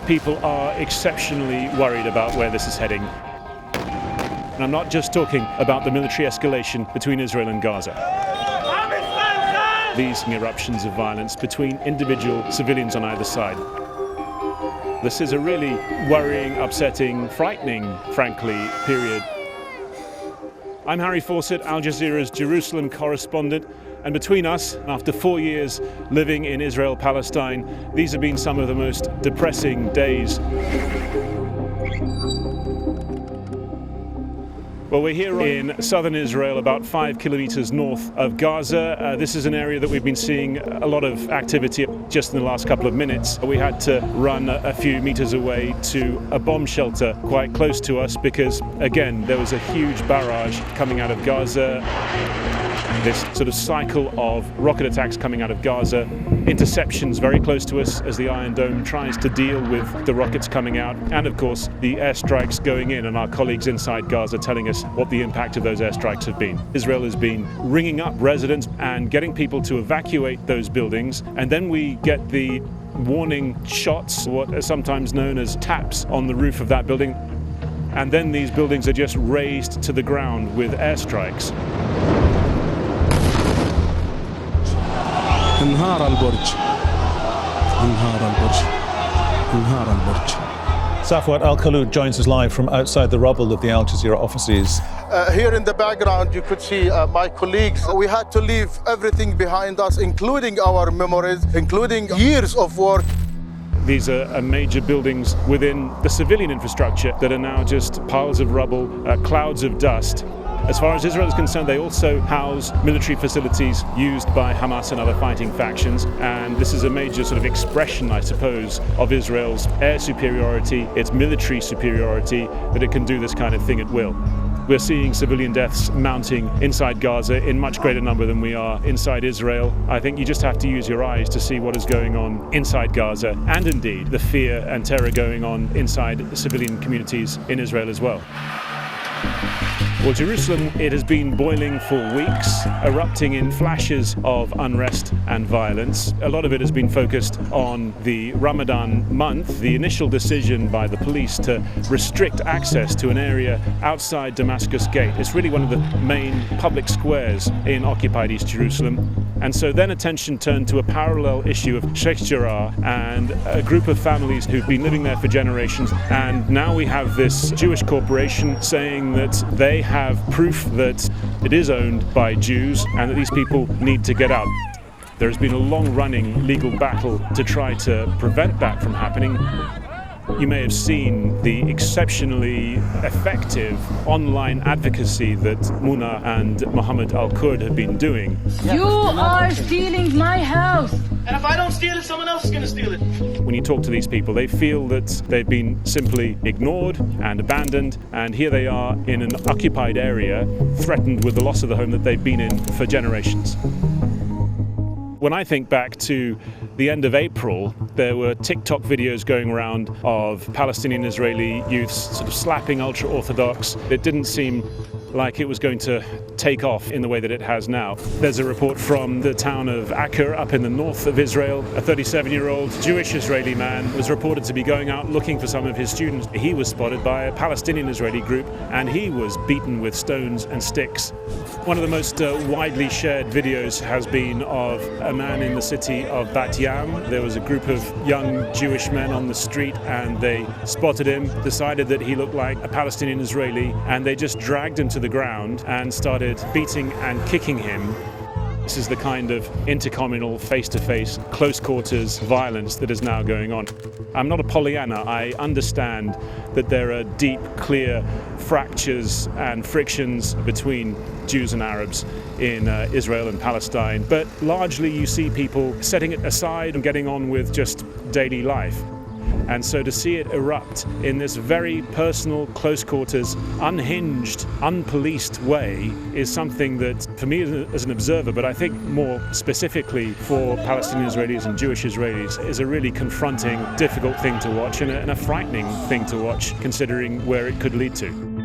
people are exceptionally worried about where this is heading. And I'm not just talking about the military escalation between Israel and Gaza. These eruptions of violence between individual civilians on either side. This is a really worrying, upsetting, frightening, frankly, period. I'm Harry Fawcett, Al Jazeera's Jerusalem correspondent, and between us, after 4 years living in Israel-Palestine, these have been some of the most depressing days. Well, we're here in southern Israel, about 5 kilometers north of Gaza. This is an area that we've been seeing a lot of activity just in the last couple of minutes. We had to run a few meters away to a bomb shelter quite close to us because, again, there was a huge barrage coming out of Gaza. This sort of cycle of rocket attacks coming out of Gaza, interceptions very close to us as the Iron Dome tries to deal with the rockets coming out, and of course the airstrikes going in, and our colleagues inside Gaza telling us what the impact of those airstrikes have been. Israel has been ringing up residents and getting people to evacuate those buildings, and then we get the warning shots, what are sometimes known as taps, on the roof of that building, and then these buildings are just razed to the ground with airstrikes. انهار البرج انهار البرج انهار البرج. Safwat Al-Khaloud joins us live from outside the rubble of the Al Jazeera offices. Here in the background you could see my colleagues. We had to leave everything behind us, including our memories, including years of work. These are major buildings within the civilian infrastructure that are now just piles of rubble, clouds of dust. As far as Israel is concerned, they also house military facilities used by Hamas and other fighting factions, and this is a major sort of expression, I suppose, of Israel's air superiority, its military superiority, that it can do this kind of thing at will. We're seeing civilian deaths mounting inside Gaza in much greater number than we are inside Israel. I think you just have to use your eyes to see what is going on inside Gaza, and indeed the fear and terror going on inside civilian communities in Israel as well. Well, Jerusalem, it has been boiling for weeks, erupting in flashes of unrest and violence. A lot of it has been focused on the Ramadan month, the initial decision by the police to restrict access to an area outside Damascus Gate. It's really one of the main public squares in occupied East Jerusalem. And so then attention turned to a parallel issue of Sheikh Jarrah and a group of families who've been living there for generations. And now we have this Jewish corporation saying that they have proof that it is owned by Jews and that these people need to get out. There has been a long-running legal battle to try to prevent that from happening. You may have seen the exceptionally effective online advocacy that Muna and Mohammed Al-Kurd have been doing. You are stealing my house! And if I don't steal it, someone else is going to steal it. When you talk to these people, they feel that they've been simply ignored and abandoned, and here they are in an occupied area, threatened with the loss of the home that they've been in for generations. When I think back to the end of April, there were TikTok videos going around of Palestinian-Israeli youths sort of slapping ultra-Orthodox. It didn't seem like it was going to take off in the way that it has now. There's a report from the town of Acre up in the north of Israel. A 37-year-old Jewish Israeli man was reported to be going out looking for some of his students. He was spotted by a Palestinian-Israeli group and he was beaten with stones and sticks. One of the most widely shared videos has been of a man in the city of Bat Yam. There was a group of young Jewish men on the street and they spotted him, decided that he looked like a Palestinian Israeli, and they just dragged him to the ground and started beating and kicking him. This is the kind of intercommunal, face-to-face, close-quarters violence that is now going on. I'm not a Pollyanna. I understand that there are deep, clear fractures and frictions between Jews and Arabs in Israel and Palestine, but largely you see people setting it aside and getting on with just daily life. And so to see it erupt in this very personal, close quarters, unhinged, unpoliced way is something that, for me as an observer, but I think more specifically for Palestinian Israelis and Jewish Israelis, is a really confronting, difficult thing to watch and a frightening thing to watch, considering where it could lead to.